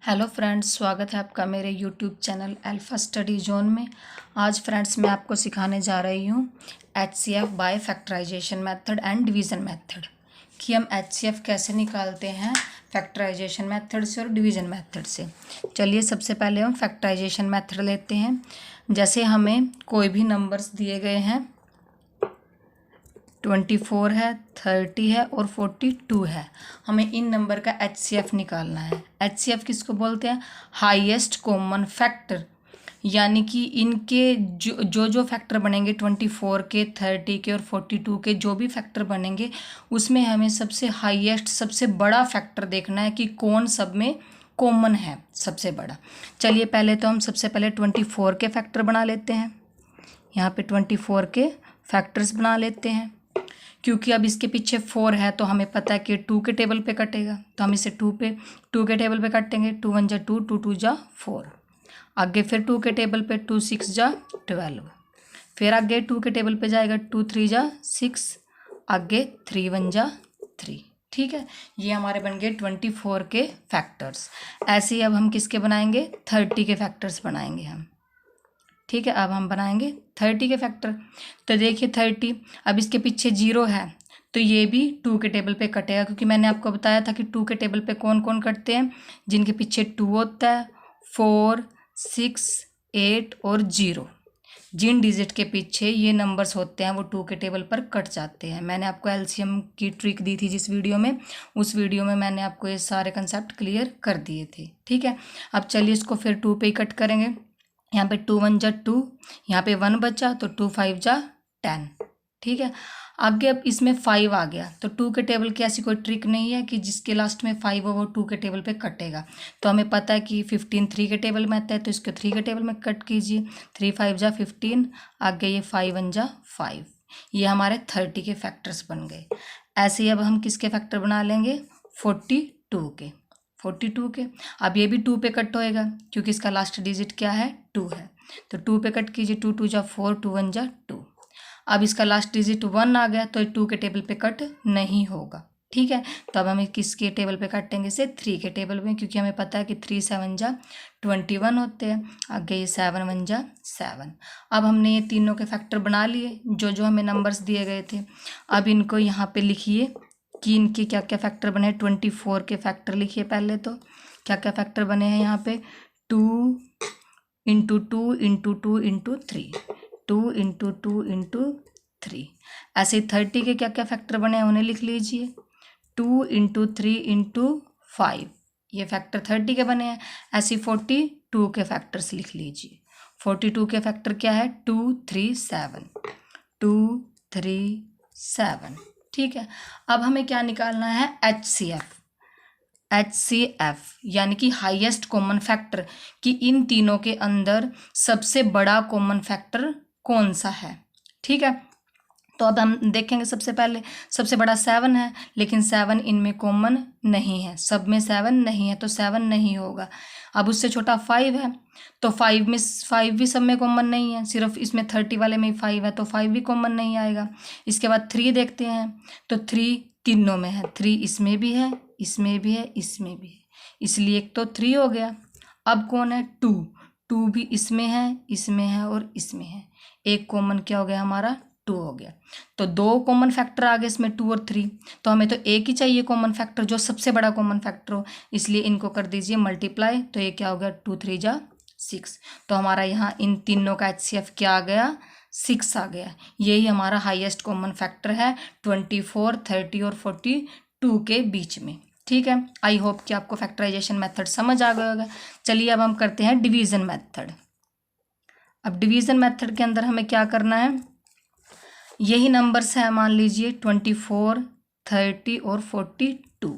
Hello friends, स्वागत है आपका मेरे YouTube channel alpha study zone में। आज फ्रेंड्स मैं आपको सिखाने जा रही हूँ HCF by factorization method and division method कि हम HCF कैसे निकालते हैं फैक्टराइजेशन मेथड से और डिवीज़न मेथड से। चलिए सबसे पहले हम फैक्टराइजेशन मेथड लेते हैं। जैसे हमें कोई भी नंबर्स दिए गए हैं, 24 है, 30 है और 42 है। हमें इन नंबर का HCF निकालना है। HCF किसको बोलते हैं? हाईएस्ट कॉमन फैक्टर, यानी कि इनके जो फैक्टर बनेंगे 24 के, 30 के और 42 के जो भी फैक्टर बनेंगे उसमें हमें सबसे हाईएस्ट, सबसे बड़ा फैक्टर देखना है कि कौन सब में कॉमन है सबसे बड़ा। चलिए पहले तो हम सबसे पहले 24 के फैक्टर बना लेते हैं। यहाँ पे 24 के फैक्टर्स बना लेते हैं। क्योंकि अब इसके पीछे 4 है तो हमें पता है कि 2 के टेबल पे कटेगा, तो हम इसे 2 के टेबल पे काटेंगे। 2 1 जा 2, 2 2 जा 4। आगे फिर 2 के टेबल पे 2 6 जा 12। फिर आगे 2 के टेबल पे जाएगा 2 3 जा 6। आगे 3 1 जा 3। ठीक है, ये हमारे बन गए 24 के फैक्टर्स। ऐसे ही अब हम किसके बनाएंगे? 30 के फैक्टर्स बनाएंगे हम। ठीक है, अब हम बनाएंगे 30 के फैक्टर। तो देखिए 30, अब इसके पीछे 0 है तो ये भी 2 के टेबल पे कटेगा, क्योंकि मैंने आपको बताया था कि 2 के टेबल पे कौन कौन कटते हैं? जिनके पीछे 2 होता है, 4 6 8 और 0। जिन डिजिट के पीछे ये नंबर्स होते हैं वो 2 के टेबल पर कट जाते हैं। मैंने आपको LCM की ट्रिक दी थी जिस वीडियो में, उस वीडियो में मैंने आपको ये सारे कंसेप्ट क्लियर कर दिए थे। ठीक है, अब चलिए इसको फिर 2 पे ही कट करेंगे। यहाँ पे 2 1 जा 2, यहाँ पे 1 बचा तो 2 5 जा 10। ठीक है, आगे अब इसमें 5 आ गया तो 2 के टेबल की ऐसी कोई ट्रिक नहीं है कि जिसके लास्ट में 5 हो वो 2 के टेबल पे कटेगा। तो हमें पता है कि 15 3 के टेबल में आता है तो इसको 3 के टेबल में कट कीजिए। 3 5 जा 15, आगे ये 5 1 जा 5। ये हमारे 30 के फैक्टर्स बन गए। ऐसे ही अब हम किसके फैक्टर बना लेंगे? 42 के। 42 के अब ये भी 2 पे कट होएगा क्योंकि इसका लास्ट डिजिट क्या है? 2 है। तो 2 पे कट कीजिए। 2 2 जा 4, 2 1 जा 2। अब इसका लास्ट डिजिट 1 आ गया तो 2 के टेबल पे कट नहीं होगा। ठीक है, तो अब हम किसके टेबल पे काटेंगे? से 3 के टेबल में, क्योंकि हमें पता है कि 3 7 जा 21 होते हैं। आगे ये 7 1 जा 7। अब हमने ये तीनों के फैक्टर बना लिए जो जो हमें नंबर्स दिए गए थे। अब इनको यहाँ पे लिखिए कि इनके क्या क्या फैक्टर बने। 24 के फैक्टर लिखिए पहले। तो क्या क्या फैक्टर बने हैं यहाँ पे? 2 into 2 into 2 into 3, 2 into 2 into 3। ऐसे 30 के क्या क्या फैक्टर बने हैं उन्हें लिख लीजिए। 2 इंटू 3 इंटू 5, ये फैक्टर 30 के बने हैं। ऐसे 42 के फैक्टर्स लिख लीजिए। 42 के फैक्टर क्या है? 2 3 7, 2 3 7। ठीक है, अब हमें क्या निकालना है? HCF यानी कि हाईएस्ट कॉमन फैक्टर, कि इन तीनों के अंदर सबसे बड़ा कॉमन फैक्टर कौन सा है। ठीक है, तो अब हम देखेंगे। सबसे पहले सबसे बड़ा 7 है, लेकिन 7 इनमें कॉमन नहीं है, सब में 7 नहीं है तो 7 नहीं होगा। अब उससे छोटा 5 है तो 5 भी सब में कॉमन नहीं है, सिर्फ इसमें 30 वाले में ही 5 है तो 5 भी कॉमन नहीं आएगा। इसके बाद 3 देखते हैं तो 3 तीनों में है। 3 इसमें भी है, इसमें भी है, इसमें भी है, इसलिए एक तो 3 हो गया। अब कौन है? 2 भी इसमें है और इसमें है। एक कॉमन क्या हो गया हमारा? 2 हो गया। तो 2 कॉमन फैक्टर आ गए इसमें, 2 और 3। तो हमें तो एक ही चाहिए कॉमन फैक्टर जो सबसे बड़ा कॉमन फैक्टर हो, इसलिए इनको कर दीजिए मल्टीप्लाई। तो ये क्या हो गया? 2 3 जा 6। तो हमारा यहाँ इन तीनों का HCF क्या आ गया? 6 आ गया। यही हमारा हाईएस्ट कॉमन फैक्टर है 24 30 और 42 के बीच में। ठीक है, आई होप कि आपको फैक्टराइजेशन मेथड समझ आ गया होगा। चलिए अब हम करते हैं डिवीज़न मेथड। अब डिवीज़न मेथड के अंदर हमें क्या करना है? यही नंबर्स है, मान लीजिए 24 30 और 42।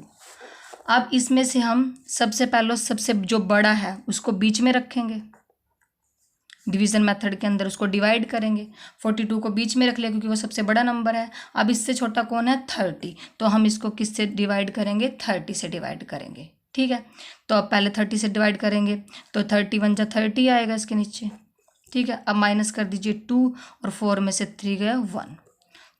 अब इसमें से हम सबसे पहले सबसे जो बड़ा है उसको बीच में रखेंगे। डिवीज़न मेथड के अंदर उसको डिवाइड करेंगे। 42 को बीच में रख लिया क्योंकि वो सबसे बड़ा नंबर है। अब इससे छोटा कौन है? 30। तो हम इसको किससे डिवाइड करेंगे? 30 से डिवाइड करेंगे। ठीक है, तो अब पहले 30 से डिवाइड करेंगे तो 30 1 जा 30 आएगा इसके नीचे। ठीक है, अब माइनस कर दीजिए 2 और 4 में से 3 गया 1।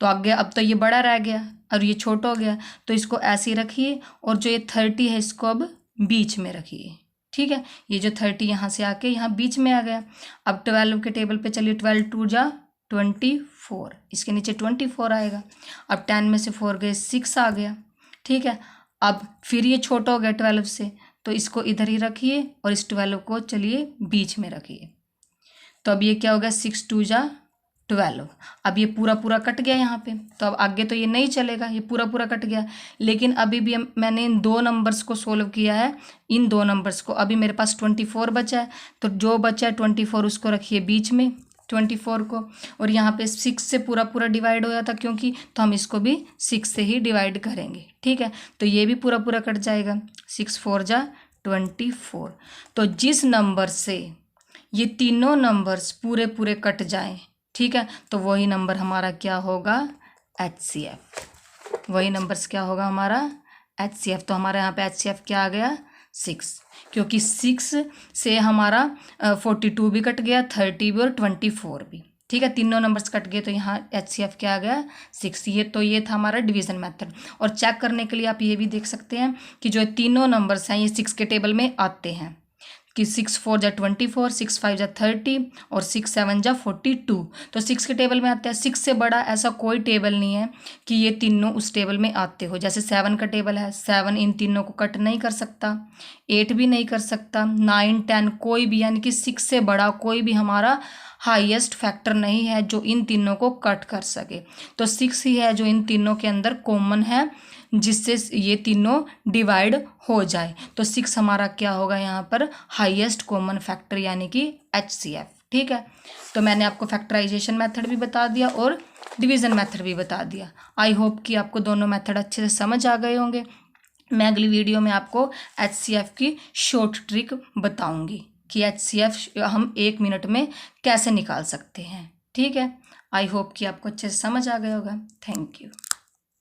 तो आगे अब तो ये बड़ा रह गया और ये छोटा हो गया, तो इसको ऐसे ही रखिए और जो ये 30 है इसको अब बीच में रखिए। ठीक है, ये जो 30 यहाँ से आके यहाँ बीच में आ गया। अब 12 के टेबल पे चलिए, 12 2 जा 24, इसके नीचे 24 आएगा। अब 10 में से 4 गए 6 आ गया। ठीक है, अब फिर ये छोटा हो गया 12 से, तो इसको इधर ही रखिए और इस 12 को चलिए बीच में रखिए। तो अब ये क्या हो गया, 6 2 जा 12। अब ये पूरा पूरा कट गया यहाँ पे, तो अब आगे तो ये नहीं चलेगा, ये पूरा पूरा कट गया। लेकिन अभी भी मैंने इन दो नंबर्स को सोल्व किया है, इन दो नंबर्स को। अभी मेरे पास 24 बचा है, तो जो बचा है 24 उसको रखिए बीच में, 24 को। और यहाँ पे 6 से पूरा पूरा डिवाइड होया था क्योंकि, तो हम इसको भी 6 से ही डिवाइड करेंगे। ठीक है, तो ये भी पूरा पूरा कट जाएगा, 6 4 जा 24। तो जिस नंबर से ये तीनों नंबर्स पूरे पूरे कट जाएं, ठीक है, तो वही नंबर हमारा क्या होगा, HCF। वही नंबर्स क्या होगा हमारा, HCF। तो हमारे यहाँ पे HCF क्या आ गया, 6, क्योंकि 6 से हमारा 42 भी कट गया, 30 भी और 24 भी। ठीक है, तीनों नंबर्स कट गए, तो यहाँ HCF क्या आ गया, 6। ये था हमारा डिवीज़न मेथड। और चेक करने के लिए आप ये भी देख सकते हैं कि जो तीनों नंबर्स हैं ये 6 के टेबल में आते हैं, कि 6 4 जा 24, 6 5 जा 30 और 6 7 जा 42। तो 6 के टेबल में आते हैं। 6 से बड़ा ऐसा कोई टेबल नहीं है कि ये तीनों उस टेबल में आते हो। जैसे 7 का टेबल है, 7 इन तीनों को कट नहीं कर सकता, 8 भी नहीं कर सकता, 9 10 कोई भी, यानी कि 6 से बड़ा कोई भी हमारा हाईएस्ट फैक्टर नहीं है जो इन तीनों को कट कर सके। तो 6 ही है जो इन तीनों के अंदर कॉमन है, जिससे ये तीनों डिवाइड हो जाए। तो 6 हमारा क्या होगा यहाँ पर, हाईएस्ट कॉमन फैक्टर, यानी कि HCF। ठीक है, तो मैंने आपको फैक्टराइजेशन मेथड भी बता दिया और डिवीज़न मेथड भी बता दिया। आई होप कि आपको दोनों मेथड अच्छे से समझ आ गए होंगे। मैं अगली वीडियो में आपको HCF की शॉर्ट ट्रिक बताऊंगी कि HCF हम 1 मिनट में कैसे निकाल सकते हैं। ठीक है, आई होप कि आपको अच्छे से समझ आ गया होगा। Thank you.